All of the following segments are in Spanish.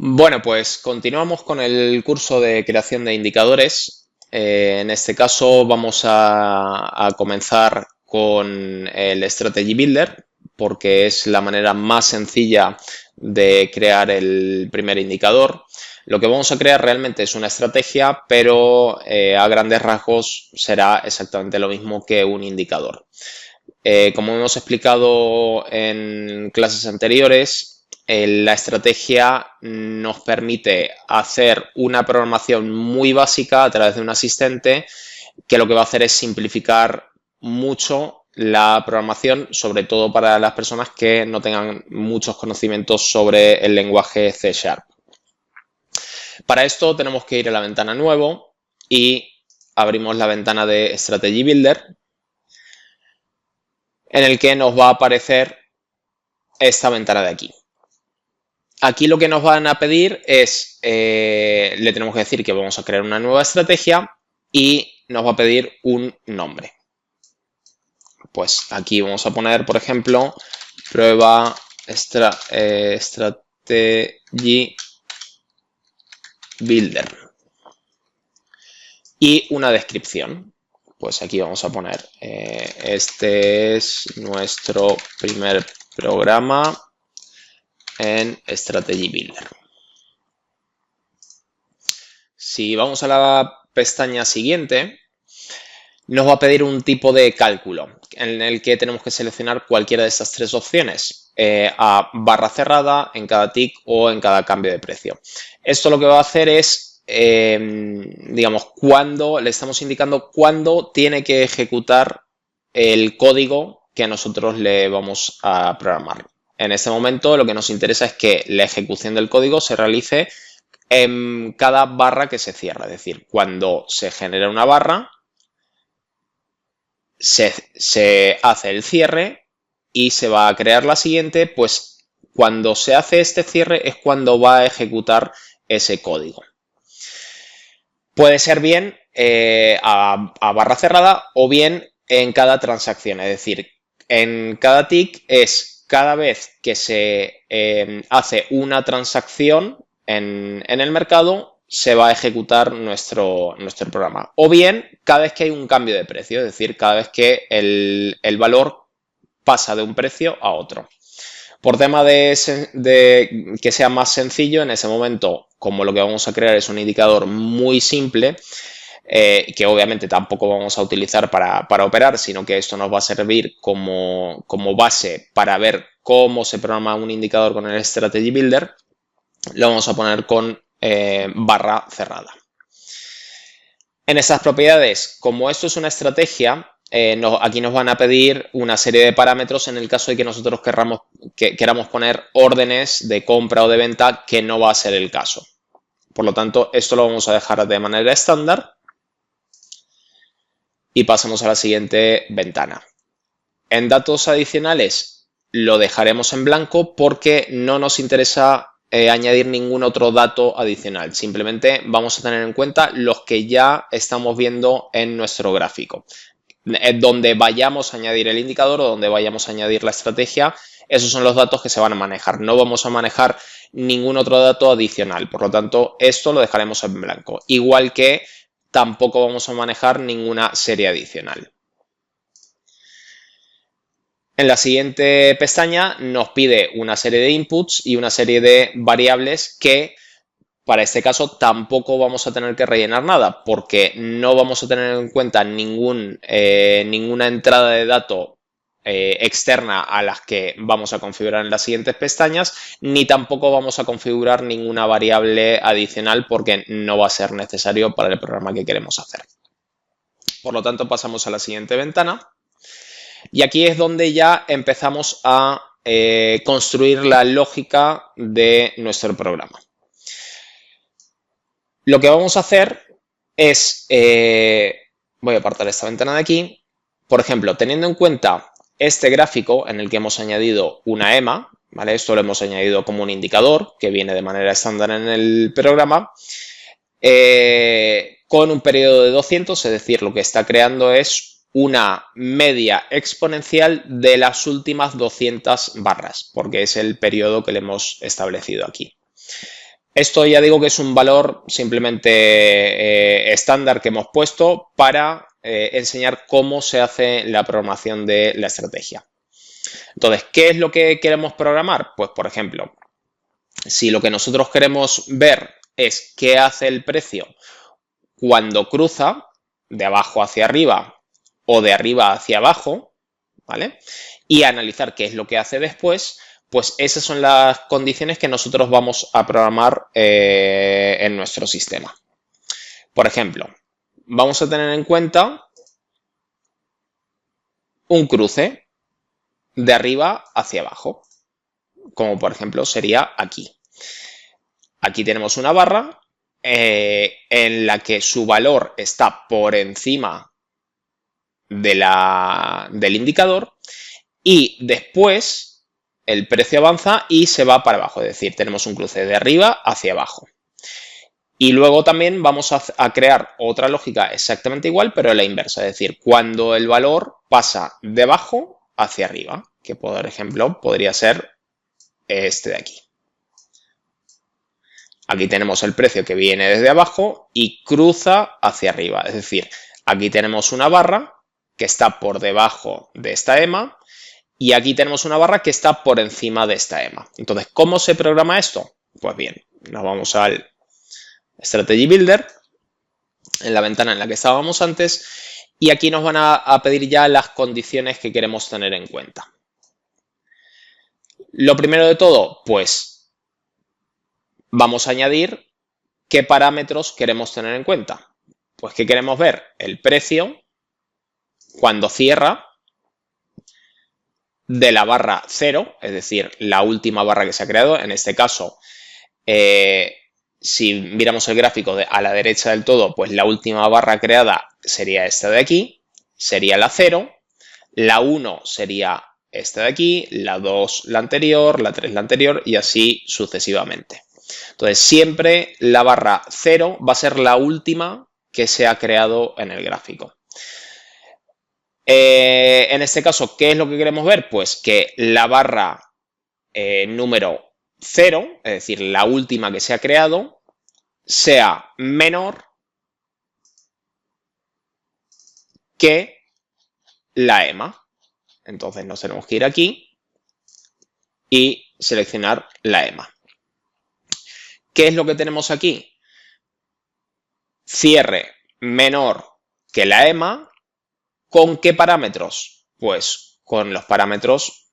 Bueno, pues continuamos con el curso de creación de indicadores. En este caso vamos a comenzar con el Strategy Builder porque es la manera más sencilla de crear el primer indicador. Lo que vamos a crear realmente es una estrategia, pero a grandes rasgos será exactamente lo mismo que un indicador. Como hemos explicado en clases anteriores, la estrategia nos permite hacer una programación muy básica a través de un asistente que lo que va a hacer es simplificar mucho la programación, sobre todo para las personas que no tengan muchos conocimientos sobre el lenguaje C Sharp. Para esto tenemos que ir a la ventana Nuevo y abrimos la ventana de Strategy Builder, en el que nos va a aparecer esta ventana de aquí. Aquí lo que nos van a pedir es, le tenemos que decir que vamos a crear una nueva estrategia y nos va a pedir un nombre. Pues aquí vamos a poner, por ejemplo, prueba Strategy Builder. Y una descripción. Pues aquí vamos a poner, este es nuestro primer programa en Strategy Builder. Si vamos a la pestaña siguiente, nos va a pedir un tipo de cálculo en el que tenemos que seleccionar cualquiera de estas tres opciones, a barra cerrada, en cada tick o en cada cambio de precio. Esto lo que va a hacer es, digamos, cuando le estamos indicando cuándo tiene que ejecutar el código que nosotros le vamos a programar. En este momento lo que nos interesa es que la ejecución del código se realice en cada barra que se cierra. Es decir, cuando se genera una barra, se hace el cierre y se va a crear la siguiente, pues cuando se hace este cierre es cuando va a ejecutar ese código. Puede ser bien a barra cerrada o bien en cada transacción, es decir, en cada tick es cada vez que se hace una transacción en el mercado, se va a ejecutar nuestro programa. O bien cada vez que hay un cambio de precio, es decir, cada vez que el valor pasa de un precio a otro. Por tema de que sea más sencillo, en ese momento, como lo que vamos a crear es un indicador muy simple, que obviamente tampoco vamos a utilizar para operar, sino que esto nos va a servir como base para ver cómo se programa un indicador con el Strategy Builder, lo vamos a poner con barra cerrada. En estas propiedades, como esto es una estrategia, aquí nos van a pedir una serie de parámetros en el caso de que nosotros queramos poner órdenes de compra o de venta, que no va a ser el caso. Por lo tanto, esto lo vamos a dejar de manera estándar y pasamos a la siguiente ventana. En datos adicionales lo dejaremos en blanco porque no nos interesa añadir ningún otro dato adicional. Simplemente vamos a tener en cuenta los que ya estamos viendo en nuestro gráfico. Donde vayamos a añadir el indicador o donde vayamos a añadir la estrategia, esos son los datos que se van a manejar. No vamos a manejar ningún otro dato adicional. Por lo tanto, esto lo dejaremos en blanco. Igual que tampoco vamos a manejar ninguna serie adicional. En la siguiente pestaña nos pide una serie de inputs y una serie de variables que para este caso tampoco vamos a tener que rellenar nada porque no vamos a tener en cuenta ninguna entrada de dato externa a las que vamos a configurar en las siguientes pestañas, ni tampoco vamos a configurar ninguna variable adicional porque no va a ser necesario para el programa que queremos hacer. Por lo tanto, pasamos a la siguiente ventana. Y aquí es donde ya empezamos a construir la lógica de nuestro programa. Lo que vamos a hacer es, voy a apartar esta ventana de aquí, por ejemplo, teniendo en cuenta este gráfico en el que hemos añadido una EMA, ¿vale? Esto lo hemos añadido como un indicador que viene de manera estándar en el programa, con un periodo de 200, es decir, lo que está creando es una media exponencial de las últimas 200 barras, porque es el periodo que le hemos establecido aquí. Esto ya digo que es un valor simplemente estándar que hemos puesto para enseñar cómo se hace la programación de la estrategia. Entonces, ¿qué es lo que queremos programar? Pues, por ejemplo, si lo que nosotros queremos ver es qué hace el precio cuando cruza de abajo hacia arriba o de arriba hacia abajo, ¿vale? Y analizar qué es lo que hace después, pues esas son las condiciones que nosotros vamos a programar en nuestro sistema. Por ejemplo, vamos a tener en cuenta un cruce de arriba hacia abajo, como por ejemplo sería aquí. Aquí tenemos una barra en la que su valor está por encima del indicador y después el precio avanza y se va para abajo, es decir, tenemos un cruce de arriba hacia abajo. Y luego también vamos a crear otra lógica exactamente igual, pero a la inversa, es decir, cuando el valor pasa de abajo hacia arriba, que por ejemplo podría ser este de aquí. Aquí tenemos el precio que viene desde abajo y cruza hacia arriba, es decir, aquí tenemos una barra que está por debajo de esta EMA y aquí tenemos una barra que está por encima de esta EMA. Entonces, ¿cómo se programa esto? Pues bien, nos vamos al Strategy Builder, en la ventana en la que estábamos antes, y aquí nos van a pedir ya las condiciones que queremos tener en cuenta. Lo primero de todo, pues vamos a añadir qué parámetros queremos tener en cuenta. Pues que queremos ver el precio cuando cierra de la barra 0, es decir, la última barra que se ha creado. En este caso, si miramos el gráfico a la derecha del todo, pues la última barra creada sería esta de aquí, sería la 0, la 1 sería esta de aquí, la 2 la anterior, la 3 la anterior y así sucesivamente. Entonces, siempre la barra 0 va a ser la última que se ha creado en el gráfico. En este caso, ¿qué es lo que queremos ver? Pues que la barra número 0, es decir, la última que se ha creado, sea menor que la EMA. Entonces nos tenemos que ir aquí y seleccionar la EMA. ¿Qué es lo que tenemos aquí? Cierre menor que la EMA. ¿Con qué parámetros? Pues con los parámetros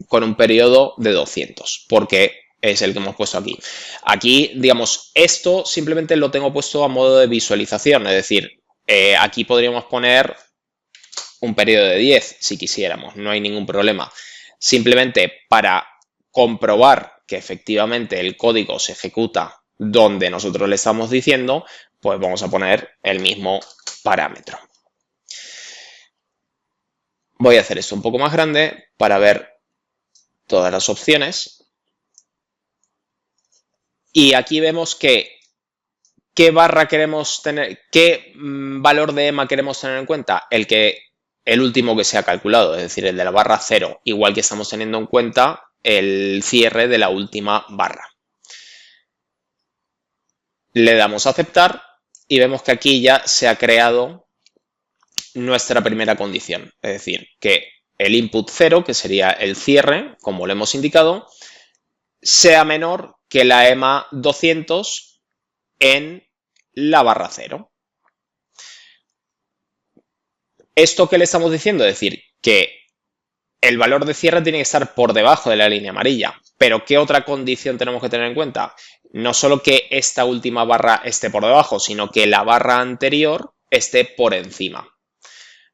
con un periodo de 200, porque es el que hemos puesto aquí. Aquí, digamos, esto simplemente lo tengo puesto a modo de visualización, es decir, aquí podríamos poner un periodo de 10 si quisiéramos, no hay ningún problema. Simplemente para comprobar que efectivamente el código se ejecuta donde nosotros le estamos diciendo, pues vamos a poner el mismo parámetro. Voy a hacer esto un poco más grande para ver todas las opciones. Y aquí vemos que qué barra queremos tener, qué valor de EMA queremos tener en cuenta. El último que se ha calculado, es decir, el de la barra 0, igual que estamos teniendo en cuenta el cierre de la última barra. Le damos a aceptar y vemos que aquí ya se ha creado nuestra primera condición, es decir, que el input 0, que sería el cierre, como lo hemos indicado, sea menor que la EMA 200 en la barra 0. ¿Esto qué le estamos diciendo? Es decir, que el valor de cierre tiene que estar por debajo de la línea amarilla. Pero ¿qué otra condición tenemos que tener en cuenta? No solo que esta última barra esté por debajo, sino que la barra anterior esté por encima.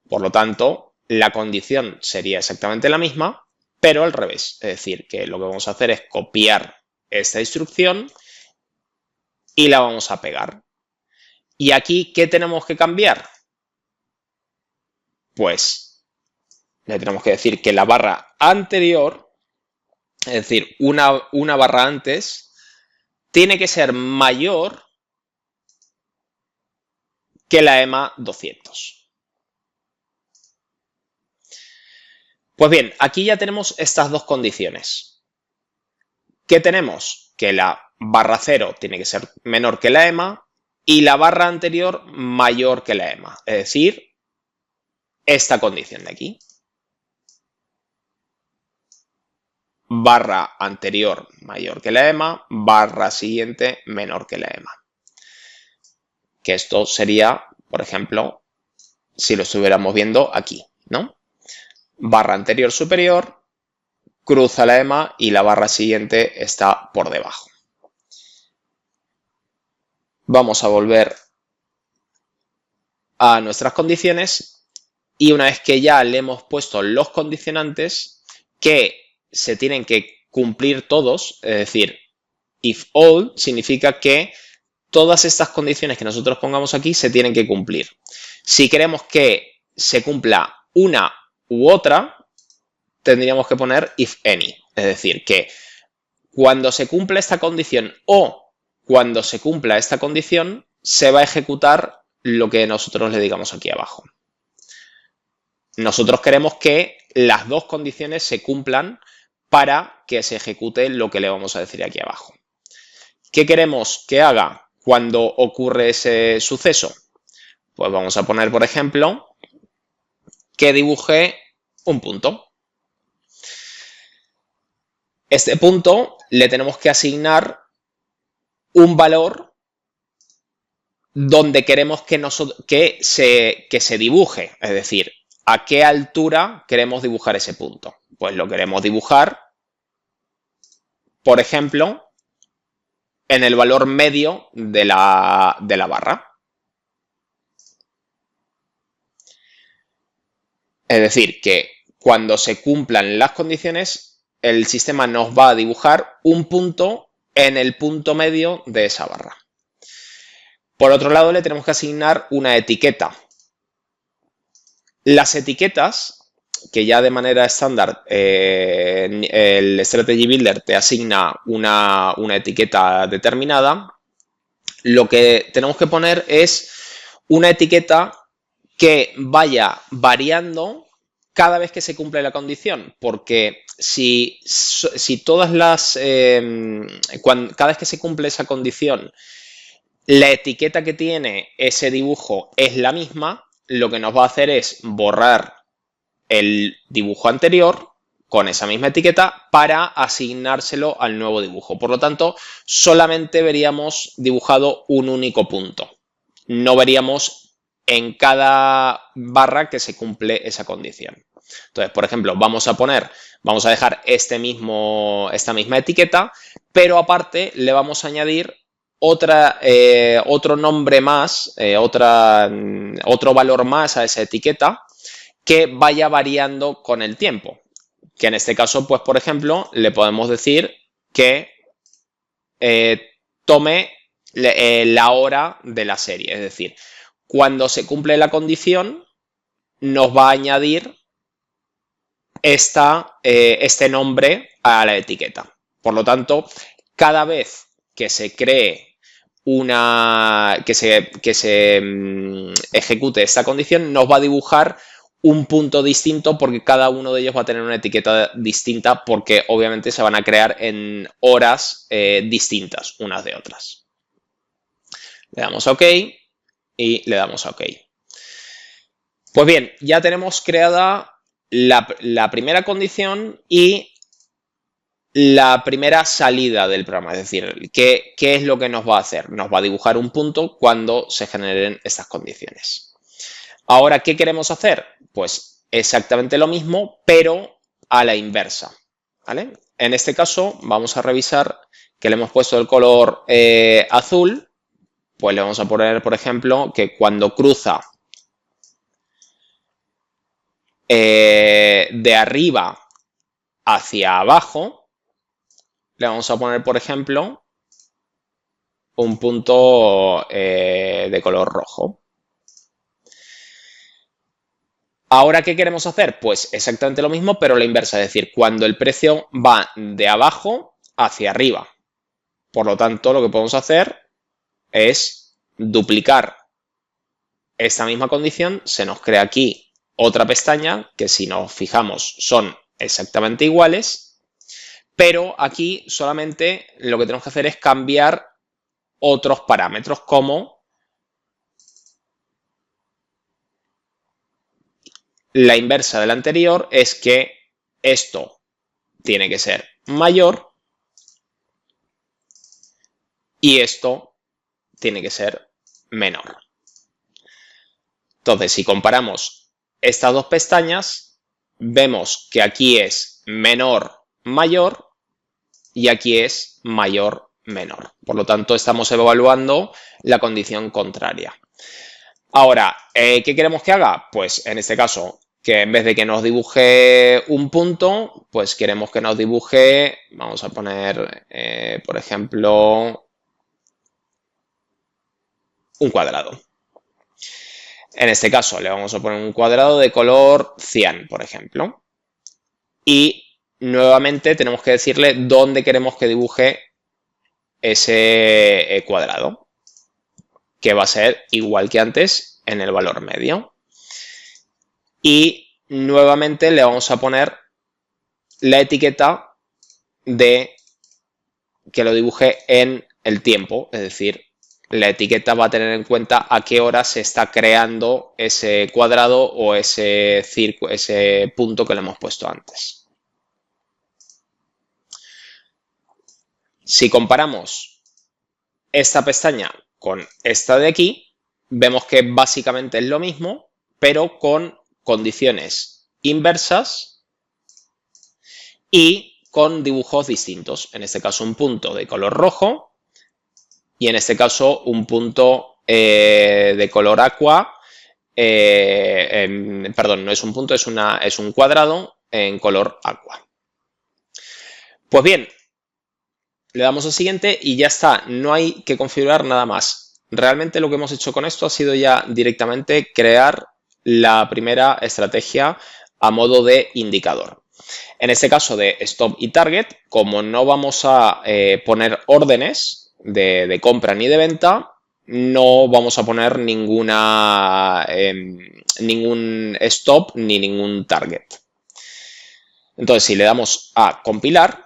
Por lo tanto, la condición sería exactamente la misma, pero al revés. Es decir, que lo que vamos a hacer es copiar esta instrucción y la vamos a pegar. ¿Y aquí qué tenemos que cambiar? Pues le tenemos que decir que la barra anterior, es decir, una barra antes, tiene que ser mayor que la EMA 200. Pues bien, aquí ya tenemos estas dos condiciones. ¿Qué tenemos? Que la barra 0 tiene que ser menor que la EMA y la barra anterior mayor que la EMA. Es decir, esta condición de aquí. Barra anterior mayor que la EMA, barra siguiente menor que la EMA. Que esto sería, por ejemplo, si lo estuviéramos viendo aquí, ¿no? Barra anterior superior, cruza la EMA y la barra siguiente está por debajo. Vamos a volver a nuestras condiciones y una vez que ya le hemos puesto los condicionantes que se tienen que cumplir todos, es decir, if all significa que todas estas condiciones que nosotros pongamos aquí se tienen que cumplir. Si queremos que se cumpla una u otra, tendríamos que poner if any, es decir, que cuando se cumpla esta condición o cuando se cumpla esta condición, se va a ejecutar lo que nosotros le digamos aquí abajo. Nosotros queremos que las dos condiciones se cumplan para que se ejecute lo que le vamos a decir aquí abajo. ¿Qué queremos que haga cuando ocurre ese suceso? Pues vamos a poner, por ejemplo, que dibuje un punto. Este punto le tenemos que asignar un valor donde queremos que se dibuje, es decir, a qué altura queremos dibujar ese punto. Pues lo queremos dibujar, por ejemplo, en el valor medio de la barra. Es decir, que cuando se cumplan las condiciones, el sistema nos va a dibujar un punto en el punto medio de esa barra. Por otro lado, le tenemos que asignar una etiqueta. Las etiquetas, que ya de manera estándar el Strategy Builder te asigna una etiqueta determinada, lo que tenemos que poner es una etiqueta que vaya variando cada vez que se cumple la condición, porque si todas las cada vez que se cumple esa condición, la etiqueta que tiene ese dibujo es la misma, lo que nos va a hacer es borrar el dibujo anterior con esa misma etiqueta para asignárselo al nuevo dibujo. Por lo tanto, solamente veríamos dibujado un único punto. No veríamos en cada barra que se cumple esa condición. Entonces, por ejemplo, vamos a dejar esta misma etiqueta, pero aparte le vamos a añadir otro nombre más, otro valor más a esa etiqueta que vaya variando con el tiempo. Que en este caso, pues, por ejemplo, le podemos decir que tome la hora de la serie. Es decir, cuando se cumple la condición, nos va a añadir este nombre a la etiqueta. Por lo tanto, cada vez que se cree que se ejecute esta condición, nos va a dibujar un punto distinto porque cada uno de ellos va a tener una etiqueta distinta porque obviamente se van a crear en horas distintas unas de otras. Le damos a OK y le damos a OK. Pues bien, ya tenemos creada la primera condición y la primera salida del programa, es decir, ¿qué es lo que nos va a hacer? Nos va a dibujar un punto cuando se generen estas condiciones. Ahora, ¿qué queremos hacer? Pues exactamente lo mismo, pero a la inversa, ¿vale? En este caso, vamos a revisar que le hemos puesto el color azul, pues le vamos a poner, por ejemplo, que cuando cruza de arriba hacia abajo, le vamos a poner, por ejemplo, un punto de color rojo. Ahora, ¿qué queremos hacer? Pues exactamente lo mismo, pero la inversa, es decir, cuando el precio va de abajo hacia arriba. Por lo tanto, lo que podemos hacer es duplicar esta misma condición. Se nos crea aquí otra pestaña que, si nos fijamos, son exactamente iguales, pero aquí solamente lo que tenemos que hacer es cambiar otros parámetros, como la inversa del anterior es que esto tiene que ser mayor y esto tiene que ser menor. Entonces, si comparamos estas dos pestañas, vemos que aquí es menor, mayor y aquí es mayor, menor. Por lo tanto, estamos evaluando la condición contraria. Ahora, ¿qué queremos que haga? Pues en este caso, que en vez de que nos dibuje un punto, pues queremos que nos dibuje, vamos a poner, por ejemplo, un cuadrado. En este caso le vamos a poner un cuadrado de color cian, por ejemplo. Y nuevamente tenemos que decirle dónde queremos que dibuje ese cuadrado, que va a ser igual que antes en el valor medio. Y nuevamente le vamos a poner la etiqueta de que lo dibuje en el tiempo, es decir, la etiqueta va a tener en cuenta a qué hora se está creando ese cuadrado o ese punto que le hemos puesto antes. Si comparamos esta pestaña con esta de aquí, vemos que básicamente es lo mismo, pero con condiciones inversas y con dibujos distintos. En este caso un punto de color rojo y en este caso un punto de color aqua. Perdón, no es un punto, es un cuadrado en color aqua. Pues bien, le damos al siguiente y ya está. No hay que configurar nada más. Realmente lo que hemos hecho con esto ha sido ya directamente crear la primera estrategia a modo de indicador. En este caso de stop y target, como no vamos a poner órdenes de compra ni de venta, no vamos a poner ningún stop ni ningún target. Entonces, si le damos a compilar,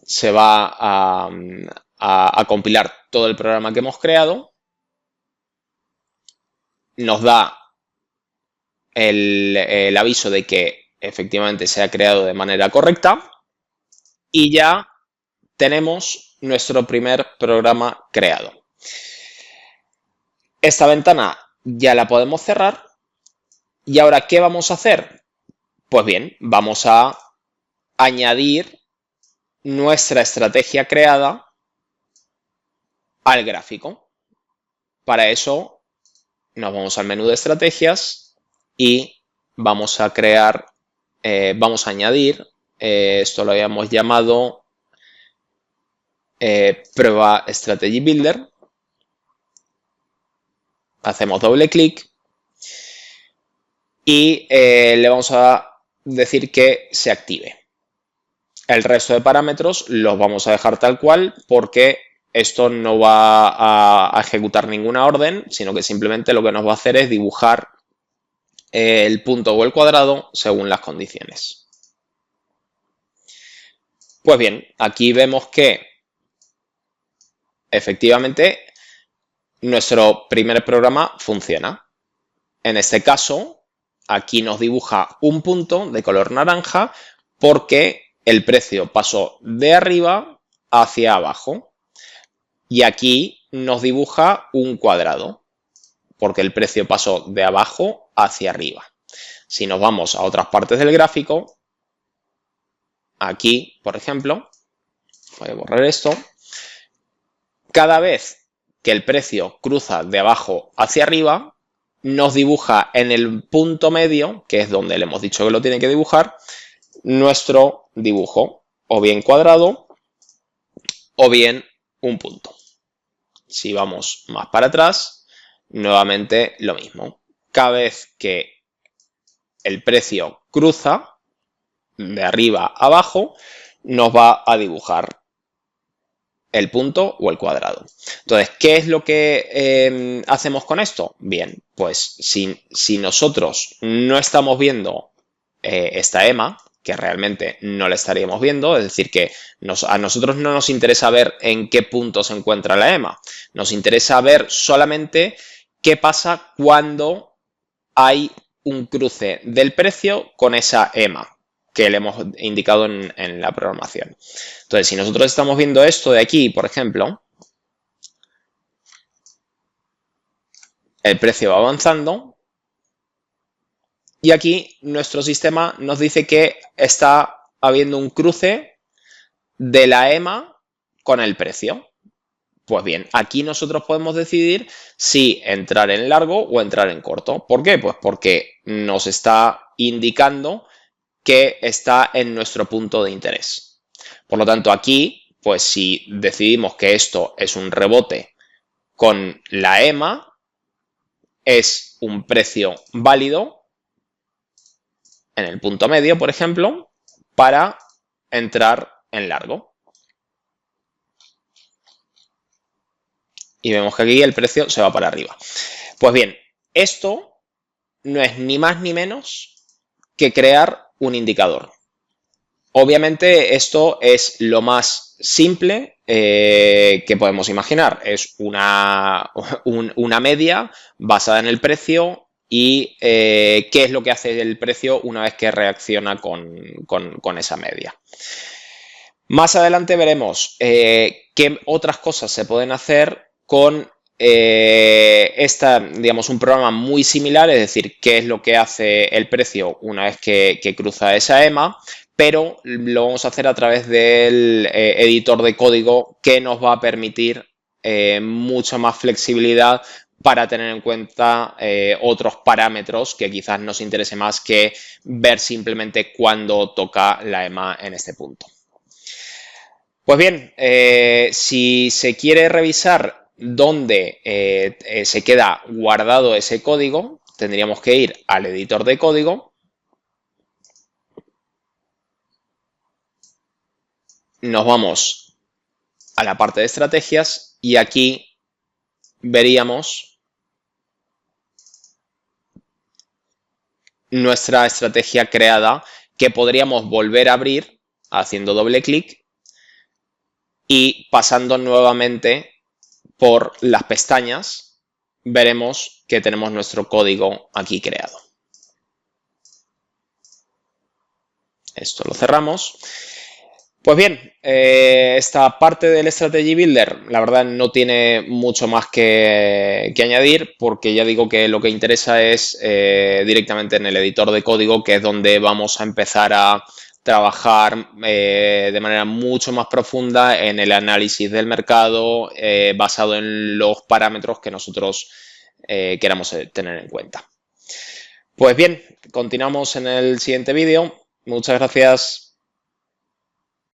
se va a compilar todo el programa que hemos creado, nos da el aviso de que efectivamente se ha creado de manera correcta y ya tenemos nuestro primer programa creado. Esta ventana ya la podemos cerrar y ahora, ¿qué vamos a hacer? Pues bien, vamos a añadir nuestra estrategia creada al gráfico. Para eso nos vamos al menú de estrategias y vamos a crear, vamos a añadir, esto lo habíamos llamado prueba Strategy Builder. Hacemos doble clic y le vamos a decir que se active. El resto de parámetros los vamos a dejar tal cual porque esto no va a ejecutar ninguna orden, sino que simplemente lo que nos va a hacer es dibujar el punto o el cuadrado según las condiciones. Pues bien, aquí vemos que efectivamente nuestro primer programa funciona. En este caso, aquí nos dibuja un punto de color naranja porque el precio pasó de arriba hacia abajo. Y aquí nos dibuja un cuadrado porque el precio pasó de abajo hacia arriba. Si nos vamos a otras partes del gráfico, aquí, por ejemplo, voy a borrar esto, cada vez que el precio cruza de abajo hacia arriba, nos dibuja en el punto medio, que es donde le hemos dicho que lo tiene que dibujar, nuestro dibujo, o bien cuadrado, o bien un punto. Si vamos más para atrás, nuevamente lo mismo. Cada vez que el precio cruza de arriba a abajo, nos va a dibujar el punto o el cuadrado. Entonces, ¿qué es lo que hacemos con esto? Bien, pues si nosotros no estamos viendo esta EMA, que realmente no la estaríamos viendo, es decir, que a nosotros no nos interesa ver en qué punto se encuentra la EMA, nos interesa ver solamente qué pasa cuando hay un cruce del precio con esa EMA que le hemos indicado en la programación. Entonces, si nosotros estamos viendo esto de aquí, por ejemplo, el precio va avanzando y aquí nuestro sistema nos dice que está habiendo un cruce de la EMA con el precio. Pues bien, aquí nosotros podemos decidir si entrar en largo o entrar en corto. ¿Por qué? Pues porque nos está indicando que está en nuestro punto de interés. Por lo tanto, aquí, pues si decidimos que esto es un rebote con la EMA, es un precio válido en el punto medio, por ejemplo, para entrar en largo. Y vemos que aquí el precio se va para arriba. Pues bien, esto no es ni más ni menos que crear un indicador. Obviamente esto es lo más simple que podemos imaginar. Es una media basada en el precio y qué es lo que hace el precio una vez que reacciona con esa media. Más adelante veremos qué otras cosas se pueden hacer con digamos, un programa muy similar, es decir, qué es lo que hace el precio una vez que cruza esa EMA, pero lo vamos a hacer a través del editor de código que nos va a permitir mucha más flexibilidad para tener en cuenta otros parámetros que quizás nos interese más que ver simplemente cuándo toca la EMA en este punto. Pues bien, si se quiere revisar dónde se queda guardado ese código, tendríamos que ir al editor de código. Nos vamos a la parte de estrategias y aquí veríamos nuestra estrategia creada que podríamos volver a abrir haciendo doble clic y pasando nuevamente por las pestañas, veremos que tenemos nuestro código aquí creado. Esto lo cerramos. Pues bien, esta parte del Strategy Builder, la verdad, no tiene mucho más que añadir, porque ya digo que lo que interesa es directamente en el editor de código, que es donde vamos a empezar a trabajar de manera mucho más profunda en el análisis del mercado basado en los parámetros que nosotros queramos tener en cuenta. Pues bien, continuamos en el siguiente vídeo. Muchas gracias.